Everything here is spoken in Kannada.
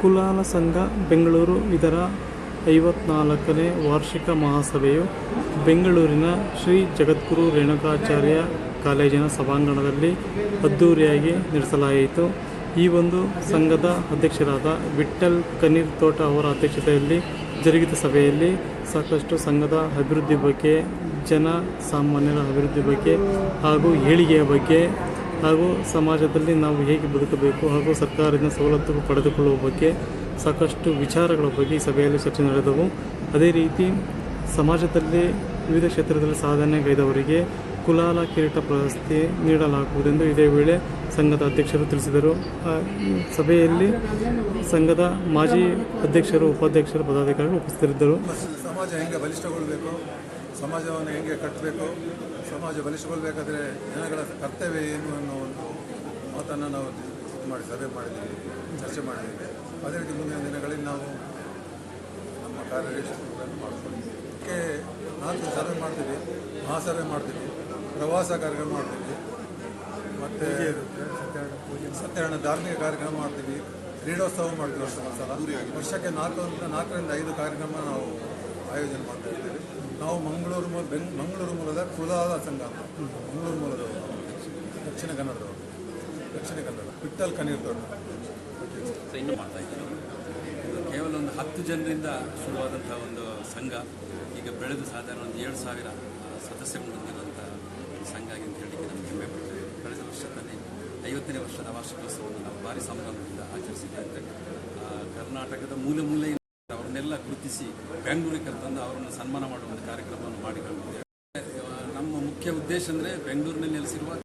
ಕುಲಾಲ ಸಂಘ ಬೆಂಗಳೂರು ಇದರ 54ನೇ ವಾರ್ಷಿಕ ಮಹಾಸಭೆಯು ಬೆಂಗಳೂರಿನ ಶ್ರೀ ಜಗದ್ಗುರು ರೇಣುಕಾಚಾರ್ಯ ಕಾಲೇಜಿನ ಸಭಾಂಗಣದಲ್ಲಿ ಅದ್ದೂರಿಯಾಗಿ ನಡೆಸಲಾಯಿತು. ಈ ಒಂದು ಸಂಘದ ಅಧ್ಯಕ್ಷರಾದ ವಿಠ್ಠಲ್ ಕಣ್ಣೀರ್ತೋಟ ಅವರ ಅಧ್ಯಕ್ಷತೆಯಲ್ಲಿ ಜರುಗಿದ ಸಭೆಯಲ್ಲಿ ಸಾಕಷ್ಟು ಸಂಘದ ಅಭಿವೃದ್ಧಿ ಬಗ್ಗೆ, ಜನ ಸಾಮಾನ್ಯರ ಅಭಿವೃದ್ಧಿ ಬಗ್ಗೆ ಹಾಗೂ ಏಳಿಗೆಯ ಬಗ್ಗೆ ಹಾಗೂ ಸಮಾಜದಲ್ಲಿ ನಾವು ಹೇಗೆ ಬದುಕಬೇಕು ಹಾಗೂ ಸರ್ಕಾರದಿಂದ ಸವಲತ್ತು ಪಡೆದುಕೊಳ್ಳುವ ಬಗ್ಗೆ ಸಾಕಷ್ಟು ವಿಚಾರಗಳ ಬಗ್ಗೆ ಈ ಸಭೆಯಲ್ಲಿ ಚರ್ಚೆ ನಡೆದವು. ಅದೇ ರೀತಿ ಸಮಾಜದಲ್ಲಿ ವಿವಿಧ ಕ್ಷೇತ್ರದಲ್ಲಿ ಸಾಧನೆಗೈದವರಿಗೆ ಕುಲಾಲ ಕಿರೀಟ ಪ್ರಶಸ್ತಿ ನೀಡಲಾಗುವುದೆಂದು ಇದೇ ವೇಳೆ ಸಂಘದ ಅಧ್ಯಕ್ಷರು ತಿಳಿಸಿದರು. ಸಭೆಯಲ್ಲಿ ಸಂಘದ ಮಾಜಿ ಅಧ್ಯಕ್ಷರು, ಉಪಾಧ್ಯಕ್ಷರು, ಪದಾಧಿಕಾರಿಗಳು ಉಪಸ್ಥಿತರಿದ್ದರು. ಸಮಾಜ ಹೆಂಗೆ ಬಲಿಷ್ಠಗೊಳ್ಳಬೇಕು, ಸಮಾಜವನ್ನು ಹೆಂಗೆ ಕಟ್ಟಬೇಕು, ಸಮಾಜ ಬಲಿಷ್ಠಗೊಳ್ಳಬೇಕಾದ್ರೆ ಜನಗಳ ಕರ್ತವ್ಯ ಏನು ಅನ್ನೋ ಒಂದು ಮಾತನ್ನು ನಾವು ಸಭೆ ಮಾಡಿದ್ದೀವಿ, ಚರ್ಚೆ ಮಾಡಿದ್ದೀವಿ. ಅದೇ ರೀತಿ ಮುಂದಿನ ದಿನಗಳಲ್ಲಿ ನಾವು ನಮ್ಮ ಕಾರ್ಯದರ್ಶಿಗಳನ್ನು ಮಾಡ್ಕೊಂಡಿದ್ದೀವಿ. ಅದಕ್ಕೆ 4 ಸಭೆ ಮಾಡ್ತೀವಿ, ಮಹಾಸಭೆ ಮಾಡ್ತೀವಿ, ಪ್ರವಾಸ ಕಾರ್ಯಕ್ರಮ ಮಾಡ್ತೀವಿ, ಮತ್ತು ಸತ್ಯನಾರಾಯಣ ಧಾರ್ಮಿಕ ಕಾರ್ಯಕ್ರಮ ಮಾಡ್ತೀವಿ, ಕ್ರೀಡೋತ್ಸವ ಮಾಡ್ತೀವಿ. ವರ್ಷಕ್ಕೆ 4ರಿಂದ 5 ಕಾರ್ಯಕ್ರಮ ನಾವು ಆಯೋಜನೆ ಮಾಡ್ತಾ ಇದ್ದೀವಿ. ನಾವು ಮಂಗಳೂರು ಮೂಲದ ಕುಲಾಲ ಸಂಘ ಅಂತ, ಮಂಗಳೂರು ಮೂಲದ ದಕ್ಷಿಣ ಕನ್ನಡ ವಿಠ್ಠಲ್ ಕಣ್ಣೀರ್ತೋಟ ಇನ್ನೂ ಮಾಡ್ತಾ ಇದ್ದೀವಿ. ಕೇವಲ ಒಂದು 10 ಜನರಿಂದ ಶುರುವಾದಂಥ ಒಂದು ಸಂಘ ಈಗ ಬೆಳೆದು ಸಾಧಾರಣ ಒಂದು 7,000 ಸದಸ್ಯರು ಹೊಂದಿರುವಂಥ ಸಂಘ ಅಂತ ಹೇಳಲಿಕ್ಕೆ ನಮಗೆ ಹೆಮ್ಮೆ ಪಡ್ತೇವೆ. ಕಳೆದ ವರ್ಷದಲ್ಲಿ 50ನೇ ವರ್ಷದ ವಾರ್ಷಿಕೋತ್ಸವವನ್ನು ನಾವು ಭಾರಿ ಸಂಭ್ರಮದಿಂದ ಆಚರಿಸಿದ್ದೇವೆ. ಕರ್ನಾಟಕದ ಮೂಲೆಯಿಂದ ಅವರನ್ನೆಲ್ಲ ಗುರುತಿಸಿ ಬೆಂಗಳೂರಿಗೆ ಕರೆತಂದು ಅವರನ್ನು ಸನ್ಮಾನ ಮಾಡುವ ಒಂದು ಕಾರ್ಯಕ್ರಮವನ್ನು ಮಾಡಿಕೊಂಡಿದ್ದೇವೆ. ನಮ್ಮ ಮುಖ್ಯ ಉದ್ದೇಶ ಅಂದರೆ ಬೆಂಗಳೂರಿನಲ್ಲಿ ನೆಲೆಸಿರುವ